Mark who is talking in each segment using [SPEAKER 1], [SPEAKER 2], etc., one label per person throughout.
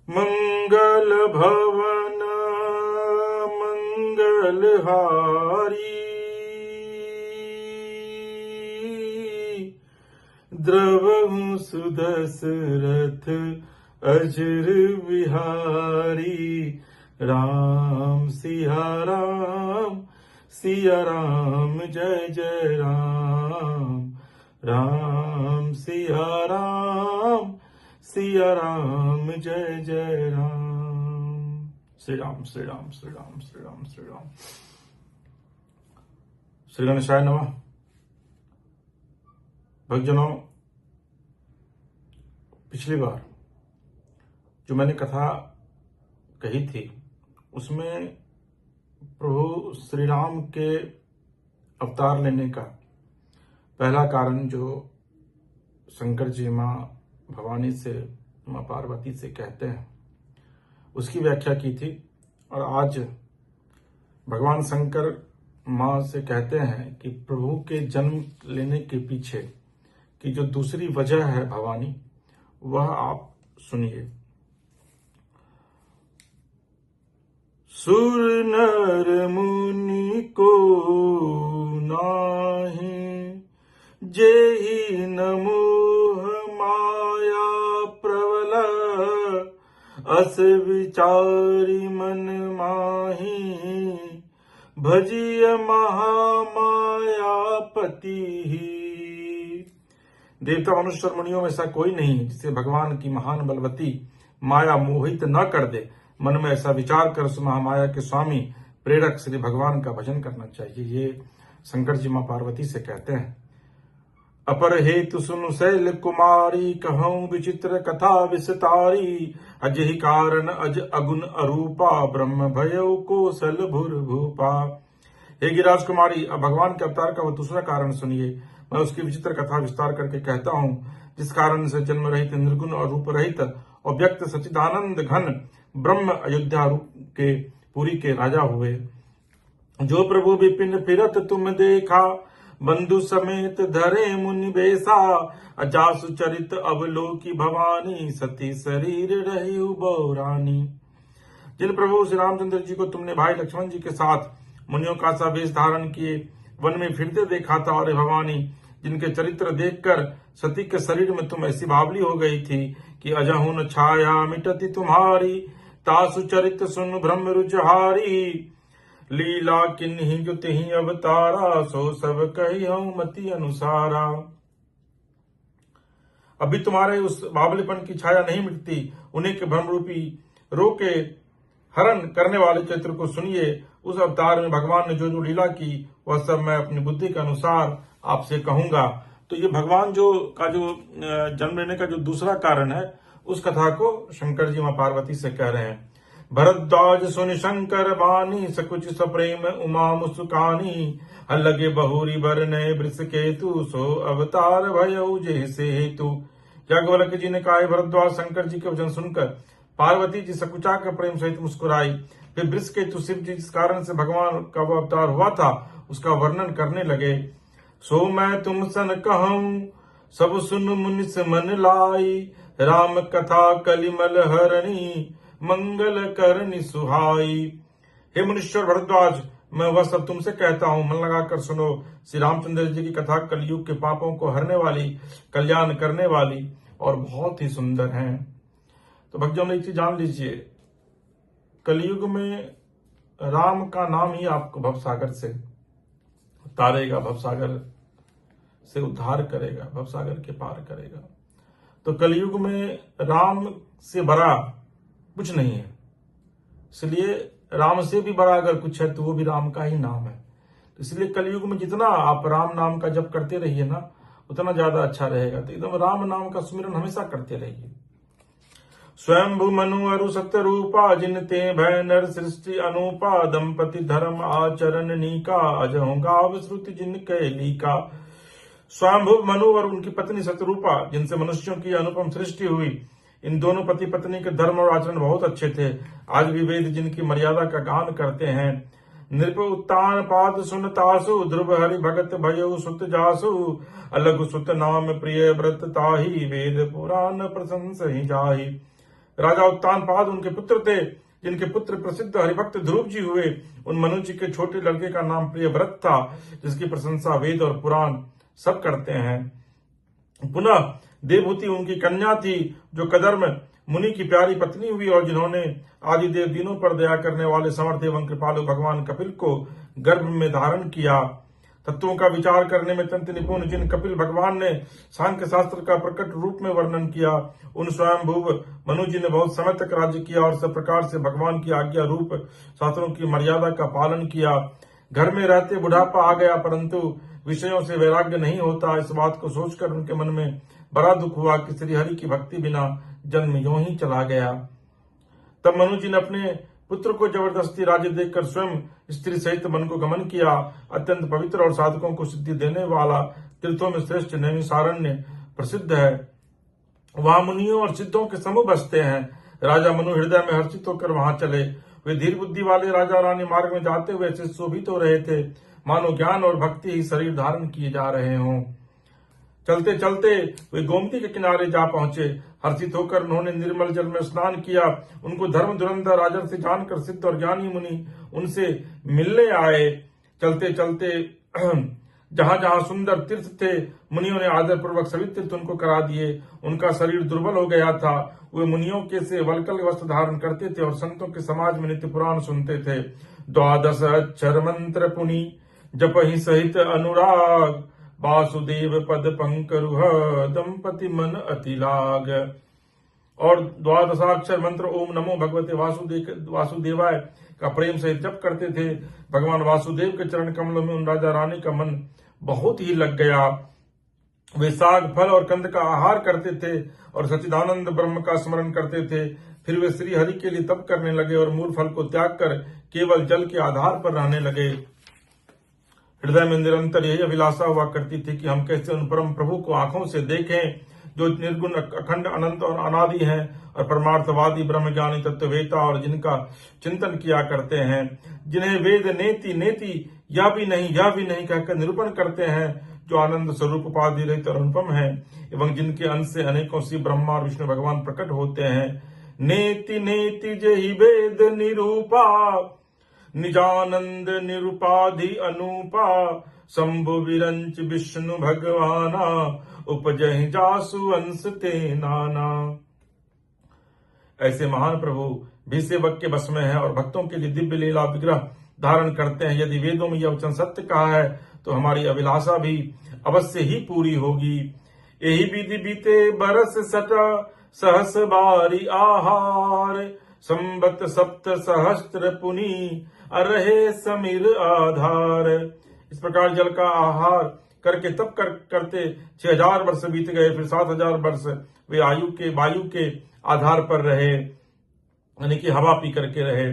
[SPEAKER 1] मंगल भवन मंगलहारी, द्रवहु सुदशरथ अजर विहारी। राम सिया राम जय जय राम। राम सिया राम जय जय राम। श्री राम श्री राम श्री राम श्री राम श्री राम। श्री गणेशाय नमः। भक्तजनों, पिछली बार जो मैंने कथा कही थी उसमें प्रभु श्री राम के अवतार लेने का पहला कारण जो शंकर जी माँ भवानी से, माँ पार्वती से कहते हैं, उसकी व्याख्या की थी। और आज भगवान शंकर माँ से कहते हैं कि प्रभु के जन्म लेने के पीछे की जो दूसरी वजह है भवानी, वह आप सुनिए। सुर नर मुनि को नाही, जेहि न मोह माया प्रबल, अस विचारी मन माही, भजिय महामायापति। देवता मनुष्य और मुनियों में ऐसा कोई नहीं जिसे भगवान की महान बलवती माया मोहित न कर दे। मन में ऐसा विचार कर उस महामाया के स्वामी प्रेरक श्री भगवान का भजन करना चाहिए। ये शंकर जी माँ पार्वती से कहते हैं। अपर हेतु सुनु शैल कुमारी, कहूं विचित्र कथा विस्तारी। अजहि कारण अज अगुण अरूपा, ब्रह्म भयउ कौशल भुर भूपा। हे गिरिराज कुमारी, अब भगवान के अवतार का वह दूसरा कारण सुनिए। मैं उसकी विचित्र कथा विस्तार करके कहता हूँ, जिस कारण से जन्म रहित, निर्गुण और रूप रहित और व्यक्त सच्चिदानंद घन ब्रह्म अयोध्या रूप के पुरी के राजा हुए। जो प्रभु विपिन फिरत तुम देखा, बंधु समेत धरे मुनि बेसा। अजासु चरित अवलोकी भवानी, सती शरीर रही बौरानी। जिन प्रभु श्री रामचंद्र जी को तुमने भाई लक्ष्मण जी के साथ मुनियों का सा वेश धारण किए वन में फिरते देखा था, और भवानी जिनके चरित्र देखकर सती के शरीर में तुम ऐसी बावली हो गई थी कि अजहुन छाया मिटती तुम्हारी। तासु चरित सुन ब्रह्म रुचहारी, लीला किन्ही जो तिहि अवतारा। सो सब कही हूं मति अनुसारा। अभी तुम्हारे उस बावलीपन की छाया नहीं मिटती। उन्हीं के भ्रम रूपी रोग के हरण करने वाले चरित्र को सुनिए। उस अवतार में भगवान ने जो जो लीला की वह सब मैं अपनी बुद्धि के अनुसार आपसे कहूंगा। तो ये भगवान जो जन्म लेने का जो दूसरा कारण है, उस कथा को शंकर जी माँ पार्वती से कह रहे हैं। भरद्वाज सुनि शंकर बानी, सकुच सप्रेम उमा मुस्कानी। अलगे बहुरी बरने वृष केतु, सो अवतार भयउ जैसे हेतु। याज्ञवल्क्य जी ने कहा, भरद्वाज, शंकर जी के वचन सुनकर पार्वती जी सकुचा के प्रेम सहित मुस्कुराई। फिर वृष केतु शिव जी जिस कारण से भगवान का वो अवतार हुआ था उसका वर्णन करने लगे। सो मैं तुम सन कहूं, सब सुन मुनिस मन लाई। राम कथा कलिमल हरणी, मंगल करनी सुहाई। हे मनुष्य भरद्वाज, मैं वह सब तुमसे कहता हूं, मन लगाकर सुनो। श्री रामचंद्र जी की कथा कलयुग के पापों को हरने वाली, कल्याण करने वाली और बहुत ही सुंदर है। तो भक्तों ने एक चीज जान लीजिए, कलयुग में राम का नाम ही आपको भवसागर से तारेगा, भवसागर से उद्धार करेगा, भवसागर के पार करेगा। तो कलयुग में राम से बड़ा कुछ नहीं है, इसलिए राम से भी बड़ा अगर कुछ है तो वो भी राम का ही नाम है। तो इसलिए कलयुग में जितना आप राम नाम का जप करते रहिए ना, उतना ज्यादा अच्छा रहेगा। तो एकदम राम नाम का सुमिरन हमेशा करते रहिए। स्वयंभु मनु अरु सत्य रूपा, जिन ते भय नर सृष्टि अनुपा। दंपति धर्म आचरण नीका, अजहु गाव श्रुति जिन कैली का। स्वयंभु मनु और उनकी पत्नी सतरूपा, जिनसे मनुष्यों की अनुपम सृष्टि हुई। इन दोनों पति पत्नी के धर्म और आचरण बहुत अच्छे थे। आज भी वेद जिनकी मर्यादा का गान करते हैं। नृप उत्तान पाद सुन तासु, ध्रुव हरि भगत भयउ सुत जासु। अलग सुत नाम प्रिय व्रत ताही, वेद पुराण प्रशंस ही जाही। राजा उत्तानपाद उनके पुत्र थे, जिनके पुत्र प्रसिद्ध हरिभक्त ध्रुव जी हुए। उन मनु जी के छोटे लड़के का नाम प्रियव्रत था, जिसकी प्रशंसा वेद और पुराण सब करते हैं। पुनः देवहूति उनकी कन्या थी, जो कदर्म मुनि की प्यारी पत्नी हुई और जिन्होंने आदिदेव दीनों पर दया करने वाले समर्थ एवं कृपालु भगवान कपिल को गर्भ में धारण किया। तत्वों का विचार करने में अत्यंत निपुण जिन कपिल भगवान ने सांख्य शास्त्र का प्रकट रूप में वर्णन किया, उन स्वयंभुव मनु जी ने बहुत समय तक राज्य किया और सब प्रकार से भगवान की आज्ञा रूप शास्त्रों की मर्यादा का पालन किया। घर में रहते बुढ़ापा आ गया, परंतु विषयों से वैराग्य नहीं होता। इस बात को सोचकर उनके मन में बड़ा दुख हुआ कि श्रीहरि की भक्ति बिना जन्म यूं ही चला गया। तब मनु जी ने अपने पुत्र को जबरदस्ती राज्य देकर स्वयं स्त्री सहित मन को गमन किया। अत्यंत पवित्र और साधकों को सिद्धि देने वाला तीर्थों में श्रेष्ठ नैमिषारण्य प्रसिद्ध है। वहां मुनियों और सिद्धों के समूह बसते हैं। राजा मनु हृदय में हर्षित होकर वहां चले। वे धीर बुद्धि वाले राजा रानी मार्ग में जाते हुए ऐसे शोभित हो रहे थे, मानो ज्ञान और भक्ति ही शरीर धारण किए जा रहे हों। चलते चलते वे गोमती के किनारे जा पहुंचे। हर्षित होकर उन्होंने निर्मल जल में स्नान किया। उनको धर्म धुरंधर राजर से जानकर सिद्ध और ज्ञानी मुनि उनसे मिलने आए। चलते चलते जहां जहां सुंदर तीर्थ थे, मुनियों ने आदर पूर्वक सभी तीर्थ उनको करा दिए। उनका शरीर दुर्बल हो गया था। वे मुनियों के से वलकल वस्त्र धारण करते थे और संतों के समाज में नित्य पुराण सुनते थे। 12 अक्षर मंत्र पुनि जप ही सहित अनुराग, वासुदेव पद पंकरुह दंपति मन अति लाग। और 12 मंत्र ओम नमो भगवते वासुदेवाय का प्रेम सहित जप करते थे। भगवान वासुदेव के चरण कमलों में उन राजा रानी का मन बहुत ही लग गया। वे साग फल और कंद का आहार करते थे और सच्चिदानंद ब्रह्म का स्मरण करते थे। फिर वे श्री हरि के लिए तप करने लगे और मूल फल को त्याग कर केवल जल के आधार पर रहने लगे। हृदय में निरंतर यही अभिलाषा हुआ करती थी कि हम कैसे उन परम प्रभु को आंखों से देखें, जो निर्गुण अखंड अनंत और अनादि हैं और परमार्थवादी ब्रह्म ज्ञानी तत्ववेता और जिनका चिंतन किया करते हैं, जिन्हें वेद नेति नेति यह भी नहीं कहकर निरूपण करते हैं, जो आनंद स्वरूप उपाधि रहित और अनुपम है एवं जिनके अंश से अनेकों सी ब्रह्मा और विष्णु भगवान प्रकट होते हैं। नेति नेति जहि वेद निरूपा, निजानंद निरुपाधि अनुपा, शंभु विरंच विष्णु भगवाना, उपजहि जासु अंश ते नाना। ऐसे महान प्रभु भी सेवक के बस में है और भक्तों के लिए दिव्य लीला विग्रह धारण करते हैं। यदि वेदों में यह वचन सत्य कहा है तो हमारी अभिलाषा भी अवश्य ही पूरी होगी। यही विधि बीते बरस सटा, सहस बारी आहार, संबत सप्त सहस्त्र पुनि, अरहे समीर आधार। इस प्रकार जल का आहार करके तप करते 6000 वर्ष बीत गए। फिर 7000 वर्ष वे वायु के आधार पर रहे, यानी कि हवा पी करके रहे।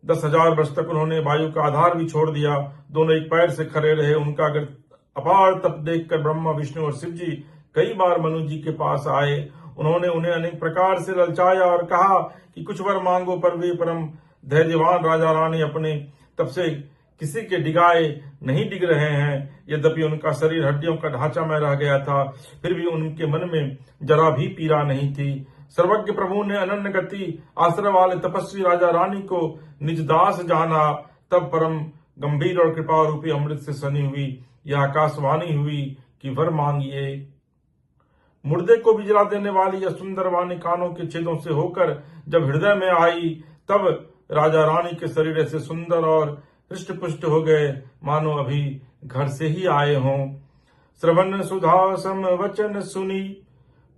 [SPEAKER 1] 10,000 वर्ष तक उन्होंने वायु का आधार भी छोड़ दिया। दोनों एक पैर से खड़े रहे। उनका अगर अपार तप देखकर ब्रह्मा विष्णु और शिव जी कई बार मनु जी के पास आए। उन्होंने उन्हें अनेक प्रकार से ललचाया और कहा कि कुछ वर मांगो, पर वे परम धैर्यवान राजा रानी अपने तब से किसी के डिगाए नहीं डिग रहे हैं। यद्यपि उनका शरीर हड्डियों का ढांचा में रह गया था, फिर भी उनके मन में जरा भी पीड़ा नहीं थी। सर्वज्ञ प्रभु ने अनन्य गति आश्रय वाले तपस्वी राजा रानी को निज दास जाना। तब परम गंभीर और कृपा रूपी अमृत से सनी हुई यह आकाशवाणी हुई कि वर मांगिए। मुर्दे को भी जला देने वाली यह सुंदर वाणी कानों के छेदों से होकर जब हृदय में आई, तब राजा रानी के शरीर ऐसे सुंदर और हृष्ट पुष्ट हो गए मानो अभी घर से ही आए हों। श्रवण सुधा सम वचन सुनी,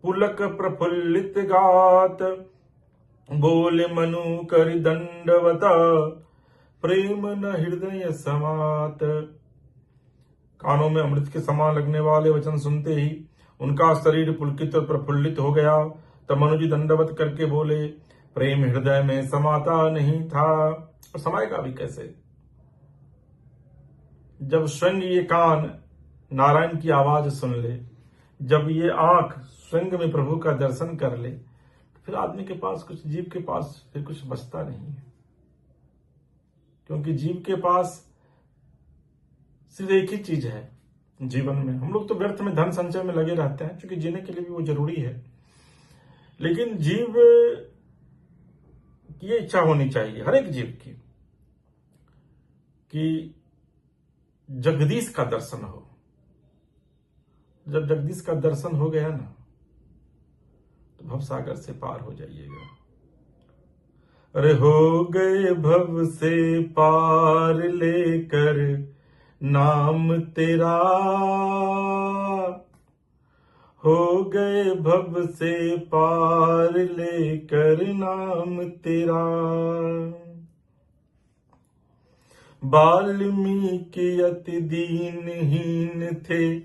[SPEAKER 1] पुलक प्रफुल्लित गात, बोले मनु कर दंडवता, प्रेम न हृदय समात। कानों में अमृत के समान लगने वाले वचन सुनते ही उनका शरीर पुलकित और प्रफुल्लित हो गया। तब मनु जी दंडवत करके बोले, प्रेम हृदय में समाता नहीं था। और समाएगा भी कैसे, जब स्वयं ये कान नारायण की आवाज सुन ले, जब ये आंख स्वयं में प्रभु का दर्शन कर ले, फिर आदमी के पास कुछ, जीव के पास फिर कुछ बचता नहीं है। क्योंकि जीव के पास सिर्फ एक ही चीज है जीवन में। हम लोग तो व्यर्थ में धन संचय में लगे रहते हैं, क्योंकि जीने के लिए भी वो जरूरी है। लेकिन जीव कि ये इच्छा होनी चाहिए हर एक जीव की कि जगदीश का दर्शन हो। जब जगदीश का दर्शन हो गया ना तो भवसागर से पार हो जाइएगा। अरे हो गए भव से पार लेकर नाम तेरा, हो गए भव से पार लेकर नाम तेरा। वाल्मीकि अति दीनहीन थे,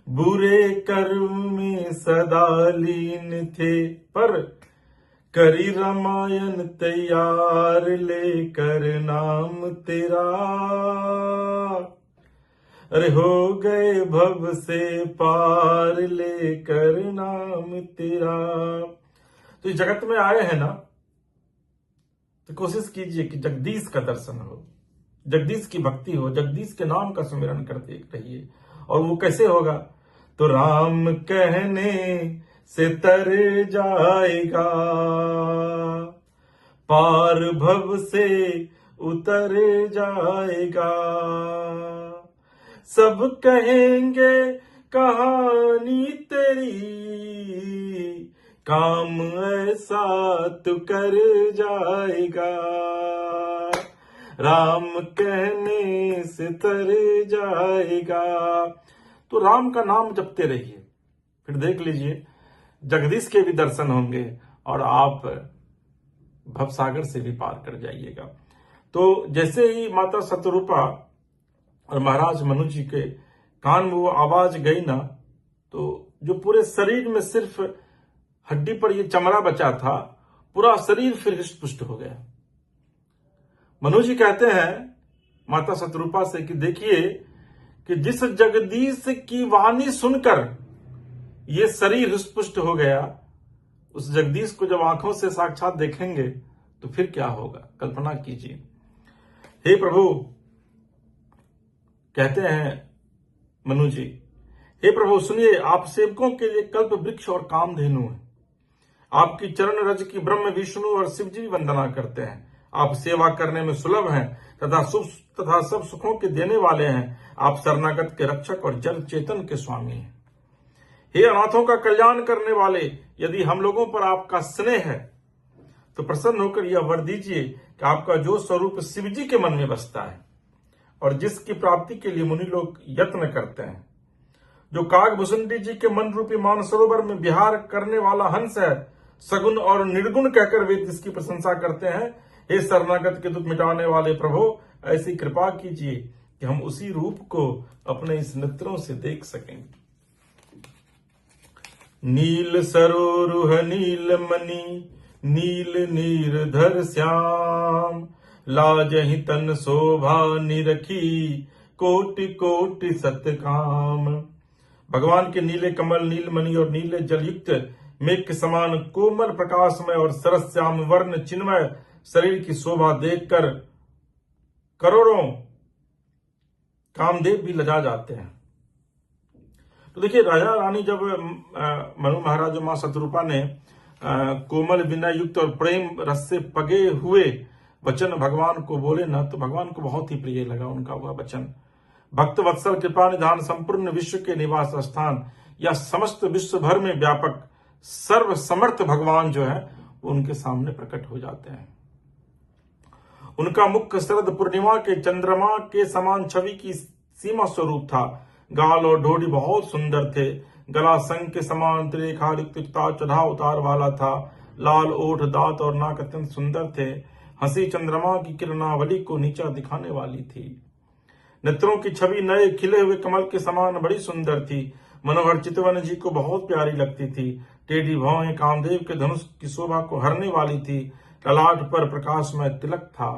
[SPEAKER 1] बुरे कर्म में सदा लीन थे, पर करी रामायण तैयार लेकर नाम तेरा। अरे हो गए भव से पार लेकर नाम तेरा। तो इस जगत में आए हैं ना तो कोशिश कीजिए कि जगदीश का दर्शन हो, जगदीश की भक्ति हो, जगदीश के नाम का सुमिरन करते रहिए। और वो कैसे होगा? तो राम कहने से तर जाएगा, पार भव से उतर जाएगा। सब कहेंगे कहानी तेरी, काम ऐसा तू कर जाएगा। राम कहने से तर जाएगा। तो राम का नाम जपते रहिए, फिर देख लीजिए जगदीश के भी दर्शन होंगे और आप भवसागर से भी पार कर जाइएगा। तो जैसे ही माता शतरूपा और महाराज मनु जी के कान में वो आवाज गई ना, तो जो पूरे शरीर में सिर्फ हड्डी पर ये चमड़ा बचा था, पूरा शरीर फिर हृष्ट-पुष्ट हो गया। मनु जी कहते हैं माता शतरूपा से कि देखिए कि जिस जगदीश की वाणी सुनकर ये शरीर हृष्ट-पुष्ट हो गया, उस जगदीश को जब आंखों से साक्षात देखेंगे तो फिर क्या होगा, कल्पना कीजिए। हे प्रभु, कहते हैं मनु जी, हे प्रभु सुनिए, आप सेवकों के लिए कल्प वृक्ष और कामधेनु है। आपकी चरण रज की ब्रह्म विष्णु और शिव जी वंदना करते हैं। आप सेवा करने में सुलभ हैं तथा सब सुखों के देने वाले हैं। आप शरणागत के रक्षक और जल चेतन के स्वामी हैं। हे अनाथों का कल्याण करने वाले, यदि हम लोगों पर आपका स्नेह है तो प्रसन्न होकर यह वर दीजिए कि आपका जो स्वरूप शिव जी के मन में बसता है और जिसकी प्राप्ति के लिए मुनि लोग यत्न करते हैं, जो कागभूषुंडी जी के मन रूपी मानसरोवर में विहार करने वाला हंस है, सगुण और निर्गुण कहकर वे इसकी प्रशंसा करते हैं। हे शरणागत के दुख मिटाने वाले प्रभु, ऐसी कृपा कीजिए कि हम उसी रूप को अपने इस नेत्रों से देख सकें। नील सरोरुह नील मणि, नील नीरधर श्याम, लाजहि तन शोभा निरखी, कोटि कोटि सतकाम। भगवान के नीले कमल, नीलमणि और नीले जलयुक्त मेघ के समान कोमल प्रकाशमय और सरस श्याम वर्ण चिन्मय शरीर की शोभा देखकर करोड़ों कामदेव भी लजा जाते हैं। तो देखिए, राजा रानी जब मनु महाराज मां शतरूपा ने कोमल विनय युक्त और प्रेम रस से पगे हुए वचन भगवान को बोले ना, तो भगवान को बहुत ही प्रिय लगा उनका वह वचन। भक्त वत्सल कृपा निधान, संपूर्ण विश्व के निवास स्थान, या समस्त विश्व भर में व्यापक सर्व समर्थ भगवान जो है वो उनके सामने प्रकट हो जाते हैं। उनका मुख शरद पूर्णिमा के चंद्रमा के समान छवि की सीमा स्वरूप था। गाल और ढोड़ी बहुत सुंदर थे। गला संग के समान त्रिरेखा चढ़ाव उतार वाला था। लाल ओठ, दांत और नाक अत्यंत सुंदर थे। हंसी चंद्रमा की किरणावली को नीचा दिखाने वाली थी। नेत्रों की छवि नए खिले हुए कमल के समान बड़ी सुंदर थी। मनोहर चितवन जी को बहुत प्यारी लगती थी। टेढ़ी भौहें कामदेव के धनुष की शोभा को हरने वाली थी। ललाट पर प्रकाशमय तिलक था।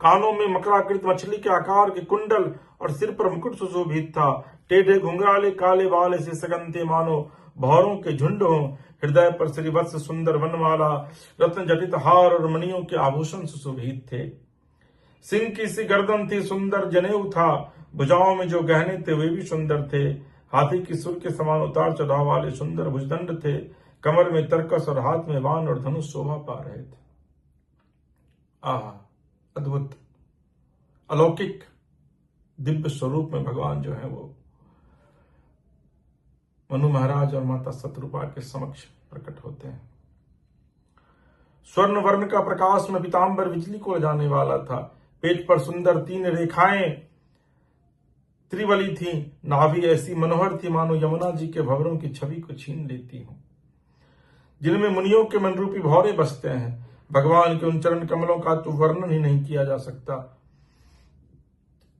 [SPEAKER 1] कानों में मकराकृत मछली के आकार के कुंडल और सिर पर मुकुट सुशोभित था। टेढ़े घुंघराले काले बाल से सगंते मानो भौरों के झुंड हों। हृदय पर श्रीवत्स सुंदर वनमाला, रत्न जटित हार और मणियों के आभूषण सुशोभित थे। सिंह की सी गर्दन थी, सुंदर जनेऊ था। भुजाओं में जो गहने थे वे भी सुंदर थे। हाथी की सुर के समान उतार चढ़ाव वाले सुंदर भुजदंड थे। कमर में तरकस और हाथ में बाण और धनुष शोभा पा रहे थे। अद्भुत अलौकिक दिव्य स्वरूप में भगवान जो है वो मनु महाराज और माता शतरूपा के समक्ष प्रकट होते हैं। स्वर्ण वर्ण का प्रकाश में पीतांबर बिजली को ले जाने वाला था। पेट पर सुंदर 3 रेखाएं त्रिवली थी। नाभि ऐसी मनोहर थी मानो यमुना जी के भंवरों की छवि को छीन लेती हो, जिनमें मुनियों के मन रूपी भौरे बसते हैं। भगवान के उन चरण कमलों का तो वर्णन ही नहीं किया जा सकता।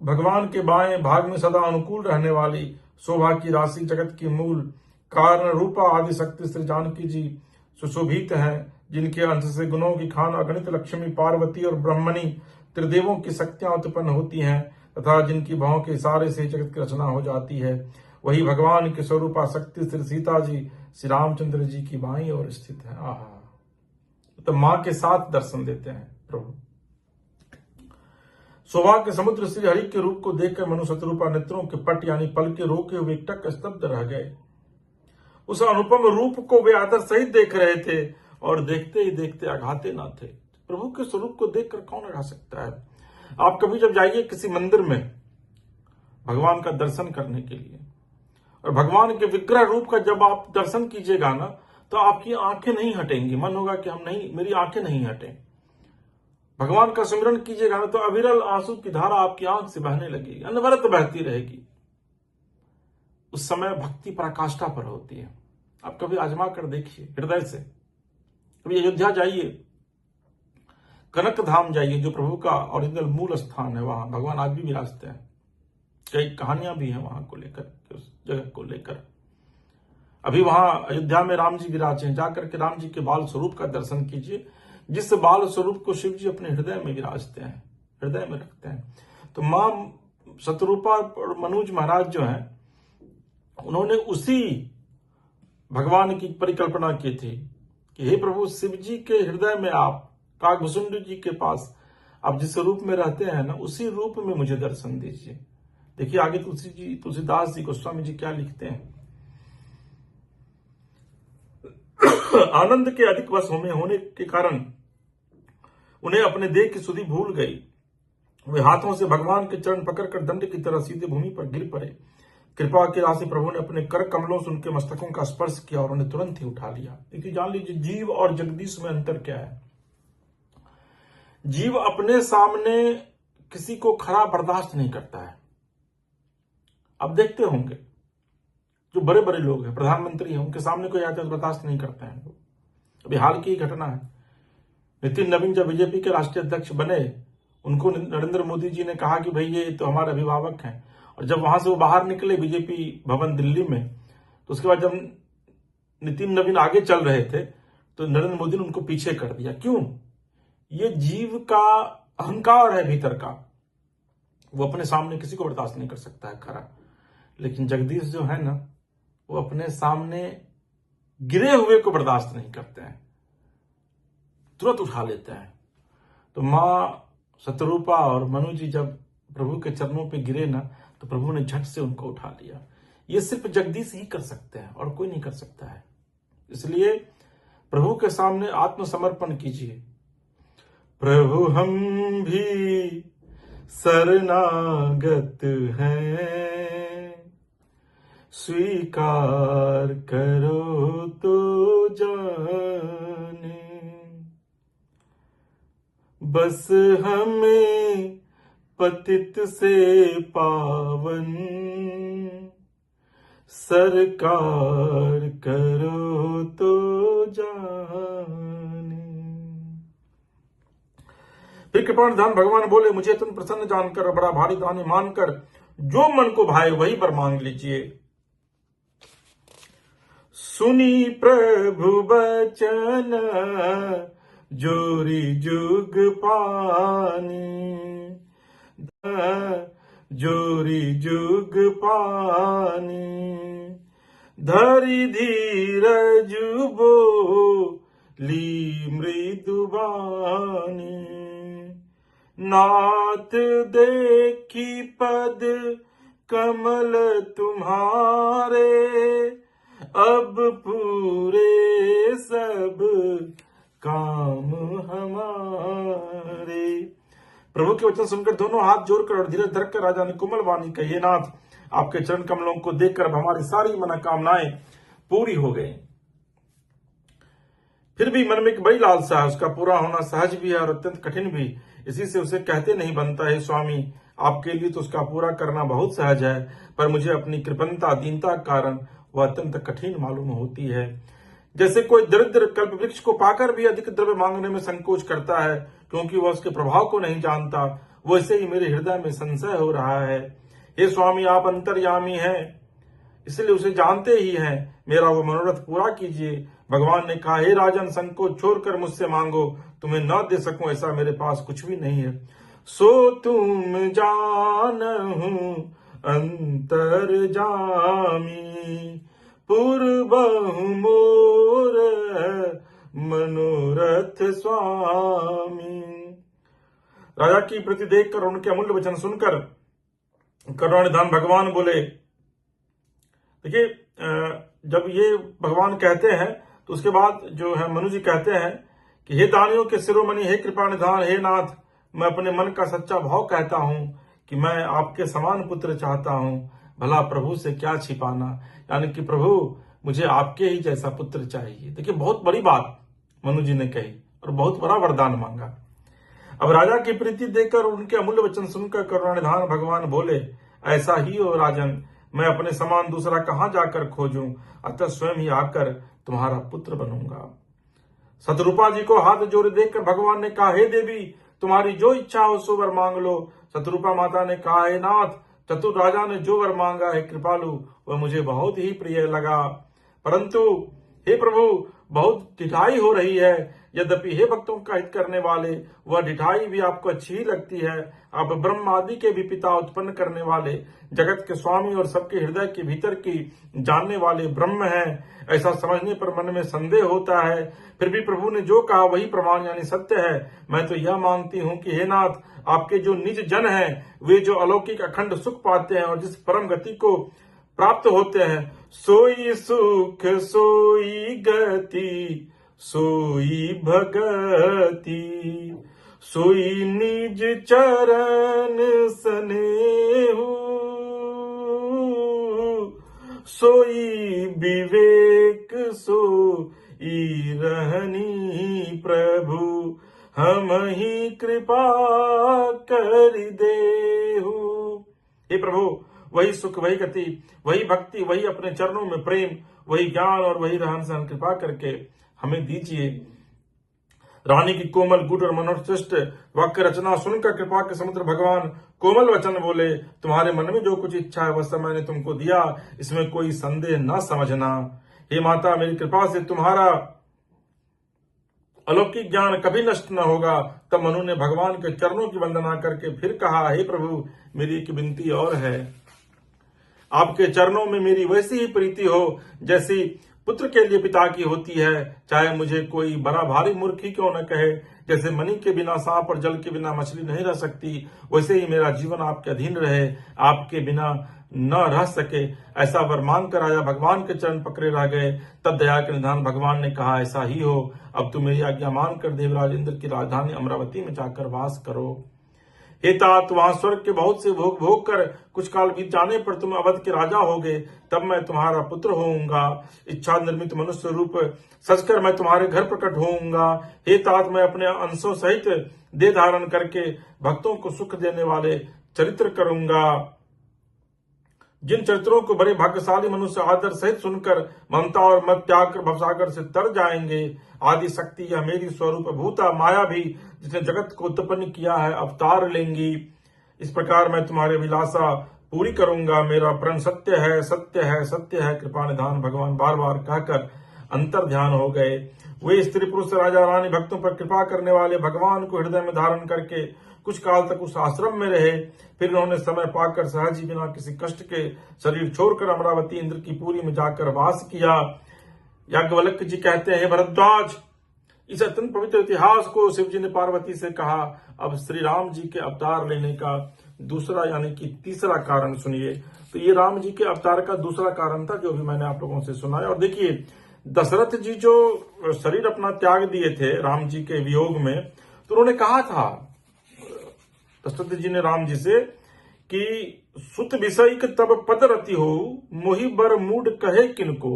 [SPEAKER 1] भगवान के बाएं भाग में सदा अनुकूल रहने वाली शोभा की राशि जगत की मूल कारण रूपा आदि शक्ति श्री जानकी जी सुशोभित हैं, जिनके अंश से गुणों की खान अगणित लक्ष्मी पार्वती और ब्रह्मणी त्रिदेवों की शक्तियां उत्पन्न होती हैं तथा जिनकी भावों के इशारे से जगत की रचना हो जाती है। वही भगवान के स्वरूपा शक्ति श्री सीता जी श्री रामचंद्र जी की बाईं ओर स्थित है। तो मां के साथ दर्शन देते हैं प्रभु। शोभा के समुद्र श्री हरि के रूप को देखकर मनु शतरूपा नेत्रों के पट यानी पल के रोके हुए टक स्तब्ध रह गए। उस अनुपम रूप को वे आदर सहित देख रहे थे और देखते ही देखते अघाते ना थे। प्रभु के स्वरूप को देखकर कौन अघा सकता है। आप कभी जब जाइए किसी मंदिर में भगवान का दर्शन करने के लिए और भगवान के विग्रह रूप का जब आप दर्शन कीजिएगा ना, तो आपकी आंखें नहीं हटेंगी। मन होगा कि हम नहीं, मेरी आंखें नहीं हटें। भगवान का सिमरन कीजिएगा ना, तो अविरल आंसू की धारा आपकी आंख से बहने लगेगी, अनवरत बहती रहेगी। उस समय भक्ति पराकाष्ठा पर होती है। आप कभी आजमा कर देखिए हृदय से। कभी अयोध्या जाइए, कनक धाम जाइए, जो प्रभु का ओरिजिनल मूल स्थान है, वहां भगवान आज भी विराजते हैं। कई कहानियां भी हैं वहां को लेकर, उस जगह को लेकर। अभी वहां अयोध्या में राम जी विराजे हैं। जाकर के राम जी के बाल स्वरूप का दर्शन कीजिए, जिस बाल स्वरूप को शिव जी अपने हृदय में विराजते हैं, हृदय में रखते हैं। तो मां शतरूपा और मनुज महाराज जो हैं, उन्होंने उसी भगवान की परिकल्पना की थी कि हे प्रभु, शिव जी के हृदय में आप काकभुसुंड जी के पास आप जिस रूप में रहते हैं ना, उसी रूप में मुझे दर्शन दीजिए। देखिए आगे तुलसीदास जी गोस्वामी जी क्या लिखते हैं। आनंद के अधिक वश होने के कारण उन्हें अपने देह की सुधि भूल गई। वे हाथों से भगवान के चरण पकड़कर दंड की तरह सीधे भूमि पर गिर पड़े। कृपा की राशि प्रभु ने अपने कर कमलों से उनके मस्तकों का स्पर्श किया और उन्हें तुरंत ही उठा लिया। देखिए, जान लीजिए जीव और जगदीश में अंतर क्या है। जीव अपने सामने किसी को खरा बर्दाश्त नहीं करता है। आप देखते होंगे जो बड़े बड़े लोग हैं, प्रधानमंत्री हैं, उनके सामने कोई आता है तो बर्दाश्त नहीं करते हैं। अभी हाल की घटना है, नितिन नवीन जब बीजेपी के राष्ट्रीय अध्यक्ष बने, उनको नरेंद्र मोदी जी ने कहा कि भाई ये तो हमारे अभिभावक हैं। और जब वहां से वो बाहर निकले बीजेपी भवन दिल्ली में, तो उसके बाद जब नितिन नवीन आगे चल रहे थे तो नरेंद्र मोदी ने उनको पीछे कर दिया। क्यों? ये जीव का अहंकार है भीतर का, वो अपने सामने किसी को बर्दाश्त नहीं कर सकता है खरा। लेकिन जगदीश जो है ना, वो अपने सामने गिरे हुए को बर्दाश्त नहीं करते हैं, तुरंत उठा लेते हैं। तो मां शतरूपा और मनु जी जब प्रभु के चरणों पे गिरे ना, तो प्रभु ने झट से उनको उठा लिया। ये सिर्फ जगदीश ही कर सकते हैं और कोई नहीं कर सकता है। इसलिए प्रभु के सामने आत्मसमर्पण कीजिए। प्रभु हम भी शरणागत हैं, स्वीकार करो तो जाने। बस हमें पतित से पावन सरकार करो तो जाने। फिर कृपाण धाम भगवान बोले, मुझे तुम प्रसन्न जानकर बड़ा भारी दानी मानकर जो मन को भाए वही वर मांग लीजिए। सुनी प्रभु बचन जोरी जुग पानी, जोरी जुग पानी। धरि धीरज बोली मृदुबानी, नाथ देखी पद कमल तुम्हारे, अब पूरे सब काम हमारे। प्रभु के वचन सुनकर दोनों हाथ जोड़कर और धीरज धरकर राजा ने कोमल वाणी कही, हे नाथ, आपके चरण कमलों को देखकर अब हमारी सारी मनोकामनाएं पूरी हो गई। फिर भी मन में एक बड़ी लालसा है, उसका पूरा होना सहज भी है और अत्यंत कठिन भी। इसी से उसे कहते नहीं बनता है, स्वामी आपके लिए तो उसका पूरा करना बहुत सहज है, पर मुझे अपनी कृपणता दीनता के कारण वह अत्यंत कठिन मालूम होती है। जैसे कोई दरिद्र कल्प वृक्ष को पाकर भी अधिक द्रव्य मांगने में संकोच करता है, क्योंकि वह उसके प्रभाव को नहीं जानता, वैसे ही मेरे हृदय में संशय हो रहा है। हे स्वामी, आप अंतर्यामी हैं, इसलिए उसे जानते ही हैं, मेरा वो मनोरथ पूरा कीजिए। भगवान ने कहा, हे राजन, संकोच छोड़कर मुझसे मांगो, तुम्हें न दे सकूं ऐसा मेरे पास कुछ भी नहीं है। सो तुम जानहु अंतर्जामी, पूर्वहु मोर मनोरथ स्वामी। राजा की प्रति देखकर, उनके अमूल्य वचन सुनकर करुणानिधान भगवान बोले, देखिए, जब ये भगवान कहते हैं तो उसके बाद जो है मनु जी कहते हैं कि हे दानियों के शिरोमणि, हे कृपा निधान, हे नाथ, मैं अपने मन का सच्चा भाव कहता हूं कि मैं आपके समान पुत्र चाहता हूं, भला प्रभु से क्या छिपाना। यानी कि प्रभु, मुझे आपके ही जैसा पुत्र चाहिए। देखिए, बहुत बड़ी बात मनु जी ने कही और बहुत बड़ा वरदान मांगा। अब राजा की प्रीति देखकर, उनके अमूल्य वचन सुनकर करुणानिधान भगवान बोले, ऐसा ही हो राजन, मैं अपने समान दूसरा कहां जाकर खोजूं, अतः स्वयं ही आकर तुम्हारा पुत्र बनूंगा। शतरूपा जी को हाथ जोड़े देखकर भगवान ने कहा, हे देवी, तुम्हारी जो इच्छा हो सो वर मांग लो। शतरूपा माता ने कहा, हे नाथ, चतुर राजा ने जो वर मांगा है कृपालु, वह मुझे बहुत ही प्रिय लगा, परंतु हे प्रभु, बहुत ढिठाई हो रही है। यद्यपि हे भक्तों का हित करने वाले, वह ढिठाई भी आपको अच्छी ही लगती है। आप ब्रह्म आदि के भी पिता, उत्पन्न करने वाले, जगत के स्वामी और सबके हृदय के भीतर की जानने वाले ब्रह्म हैं। ऐसा समझने पर मन में संदेह होता है, फिर भी प्रभु ने जो कहा वही प्रमाण यानी सत्य है। मैं तो यह मानती हूँ कि हे नाथ, आपके जो निज जन हैं, वे जो अलौकिक अखंड सुख पाते हैं और जिस परम गति को प्राप्त होते हैं, सोई सुख सोई गति सोई भगति, सोई निज चरण सनेहु, सोई विवेक सोई रहनी प्रभु, हम ही कृपा कर देहु। हे प्रभु, वही सुख, वही गति, वही भक्ति, वही अपने चरणों में प्रेम, वही ज्ञान और वही रहन सहन कृपा करके हमें दीजिए। रानी की कोमल गुड और मनोश्रेष्ठ वाक्य रचना सुनकर कृपा के समुद्र भगवान कोमल वचन बोले, तुम्हारे मन में जो कुछ इच्छा है वह सब मैंने तुमको दिया, इसमें कोई संदेह न समझना। हे माता, मेरी कृपा से तुम्हारा अलौकिक ज्ञान कभी नष्ट न होगा। तब मनु ने भगवान के चरणों की वंदना करके फिर कहा, हे प्रभु, मेरी एक विनती और है। आपके चरणों में मेरी वैसी ही प्रीति हो जैसी पुत्र के लिए पिता की होती है, चाहे मुझे कोई बड़ा भारी मूर्ख ही क्यों न कहे। जैसे मणि के बिना सांप और जल के बिना मछली नहीं रह सकती, वैसे ही मेरा जीवन आपके अधीन रहे, आपके बिना न रह सके। ऐसा वर मांग कर राजा भगवान के चरण पकड़े रह गए। तब दया के निधान भगवान ने कहा, ऐसा ही हो, अब तुम मेरी आज्ञा मानकर देवराज इंद्र की राजधानी अमरावती में जाकर वास करो। हे तात, वहां स्वर्ग के बहुत से भोग भोग कर कुछ काल बीत जाने पर तुम अवध के राजा होगे, तब मैं तुम्हारा पुत्र होऊंगा। इच्छा निर्मित मनुष्य रूप सजकर मैं तुम्हारे घर प्रकट होऊंगा। हे तात, मैं अपने अंशों सहित देह धारण करके भक्तों को सुख देने वाले चरित्र करूंगा। जिन चरित्रों को बड़े भाग्यशाली मनुष्य आदर सहित सुनकर ममता और मत त्याग कर भवसागर से तर जाएंगे। आदि शक्ति या मेरी स्वरूप भूता माया भी, जिसने जगत को उत्पन्न किया है, अवतार लेंगी। इस प्रकार मैं तुम्हारी अभिलाषा पूरी करूंगा। मेरा प्रण सत्य है, सत्य है, सत्य है। कृपा निधान भगवान बार बार कहकर अंतर ध्यान हो गए। वे स्त्री पुरुष राजा रानी भक्तों पर कृपा करने वाले भगवान को हृदय में धारण करके कुछ काल तक उस आश्रम में रहे। फिर उन्होंने समय पाकर सहज ही बिना किसी कष्ट के शरीर छोड़कर अमरावती इंद्र की पुरी में जाकर वास किया। याज्ञवल्क्य जी कहते हैं, हे भरद्वाज, इस अत्यंत पवित्र इतिहास को शिव जी ने पार्वती से कहा। अब श्री राम जी के अवतार लेने का दूसरा यानी कि तीसरा कारण सुनिए। तो ये राम जी के अवतार का दूसरा कारण था, जो भी मैंने आप लोगों से सुनाया। और देखिए, दशरथ जी जो शरीर अपना त्याग दिए थे राम जी के वियोग में, तो उन्होंने कहा था दशरथ जी ने राम जी से कि सुत विषयिक तब पद रति हो, मोहि बर मूड कहे किनको,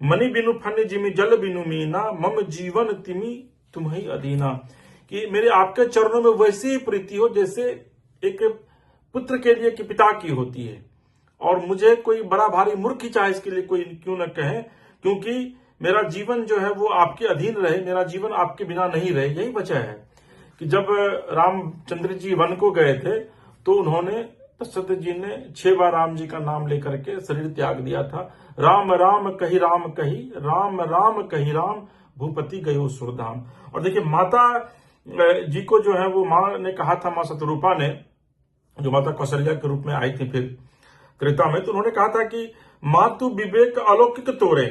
[SPEAKER 1] मणि बिनु फन जिमि जल बिनु मीना, मम जीवन तिमि तुम्हि अधीना। कि मेरे आपके चरणों में वैसी ही प्रीति हो जैसे एक पुत्र के लिए कि पिता की होती है, और मुझे कोई बड़ा भारी मूर्ख ही चाहे इसके लिए कोई क्यों न कहे, क्योंकि मेरा जीवन जो है वो आपके अधीन रहे, मेरा जीवन आपके बिना नहीं रहे। यही वजह है कि जब रामचंद्र जी वन को गए थे तो उन्होंने, दशरथ जी ने 6 बार राम जी का नाम लेकर के शरीर त्याग दिया था। राम राम कही राम कही, राम राम कही राम, भूपति गयो सुरधाम। और देखिए माता जी को जो है वो माँ ने कहा था, माँ शतरूपा ने, जो माता कौशल्या के रूप में आई थी फिर त्रेता में, तो उन्होंने कहा था कि मातु विवेक अलौकिक तोरे,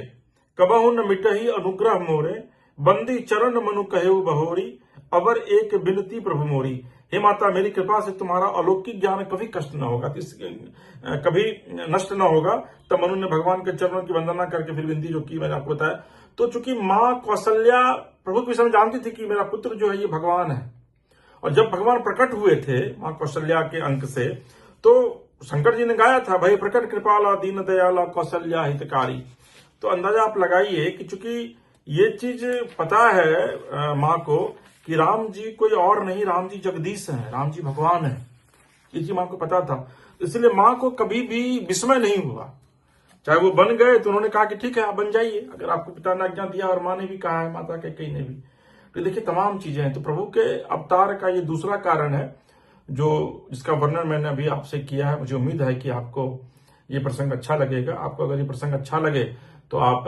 [SPEAKER 1] कबहु न मिटहि अनुग्रह मोरे, बंदी चरण मनु कहेउ बहोरी, अबर एक बिनती प्रभु मोरी। हे माता, मेरी कृपा से तुम्हारा अलौकिक ज्ञान कभी कष्ट न होगा, कभी नष्ट न होगा। तब मनु ने भगवान के चरणों की वंदना करके फिर विनती जो की मैंने आपको बताया। तो चूंकि माँ कौशल्या प्रभु के विषय में जानती थी कि मेरा पुत्र जो है ये भगवान है, और जब भगवान प्रकट हुए थे माँ कौशल्या के अंक से, तो शंकर जी ने गाया था, भाई प्रकट कृपाला दीन दयाला कौशल्या हितकारी। तो अंदाजा आप लगाइए कि चूंकि ये चीज पता है माँ को कि राम जी कोई और नहीं, राम जी जगदीश हैं, राम जी भगवान है, ये चीज माँ को पता था। इसलिए माँ को कभी भी विस्मय नहीं हुआ। चाहे वो बन गए तो उन्होंने कहा कि ठीक है आप बन जाइए, अगर आपको पिता ने आज्ञा दिया, और माँ ने भी कहा है, माता के कई ने भी। तो देखिए तमाम चीजें हैं। तो प्रभु के अवतार का ये दूसरा कारण है जो जिसका वर्णन मैंने अभी आपसे किया है। मुझे उम्मीद है कि आपको ये प्रसंग अच्छा लगेगा। आपको अगर ये प्रसंग अच्छा लगे तो आप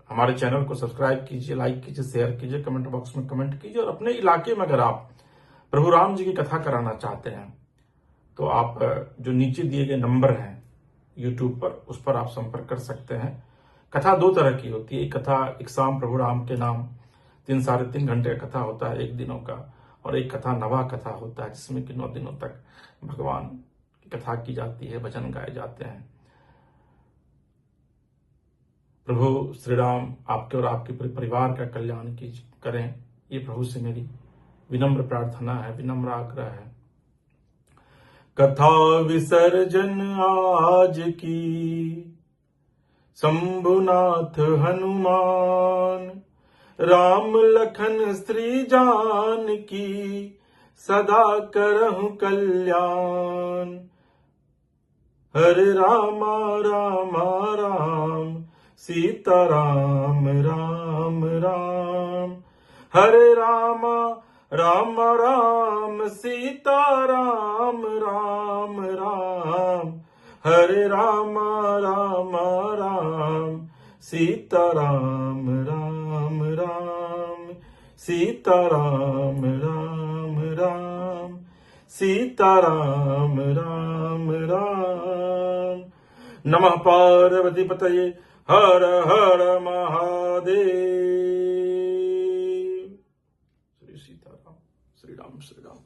[SPEAKER 1] हमारे चैनल को सब्सक्राइब कीजिए, लाइक कीजिए, शेयर कीजिए, कमेंट बॉक्स में कमेंट कीजिए। और अपने इलाके में अगर आप प्रभु राम जी की कथा कराना चाहते हैं तो आप जो नीचे दिए गए नंबर हैं यूट्यूब पर, उस पर आप संपर्क कर सकते हैं। कथा 2 तरह की होती है। एक कथा एक शाम प्रभु राम के नाम 3 साढ़े 3 घंटे का कथा होता है 1 दिनों का, और एक कथा नवा कथा होता है जिसमें कि 9 दिनों तक भगवान की कथा की जाती है, भजन गाए जाते हैं। प्रभु श्री राम आपके और आपके पूरे परिवार का कल्याण करें, ये प्रभु से मेरी विनम्र प्रार्थना है, विनम्र आग्रह है। कथा विसर्जन आज की शंभुनाथ हनुमान, राम लखन श्री जान की, सदा करहु कल्याण। हरे रामा रामा राम, सीता राम राम राम। हरे रामा राम राम, सीता राम राम राम। हरे रामा राम राम, सीता राम राम राम। सीता राम राम राम, सीता राम राम राम। नमः पार्वती पतये, हर हर महादेव। श्री सीताराम, श्री राम, श्री राम।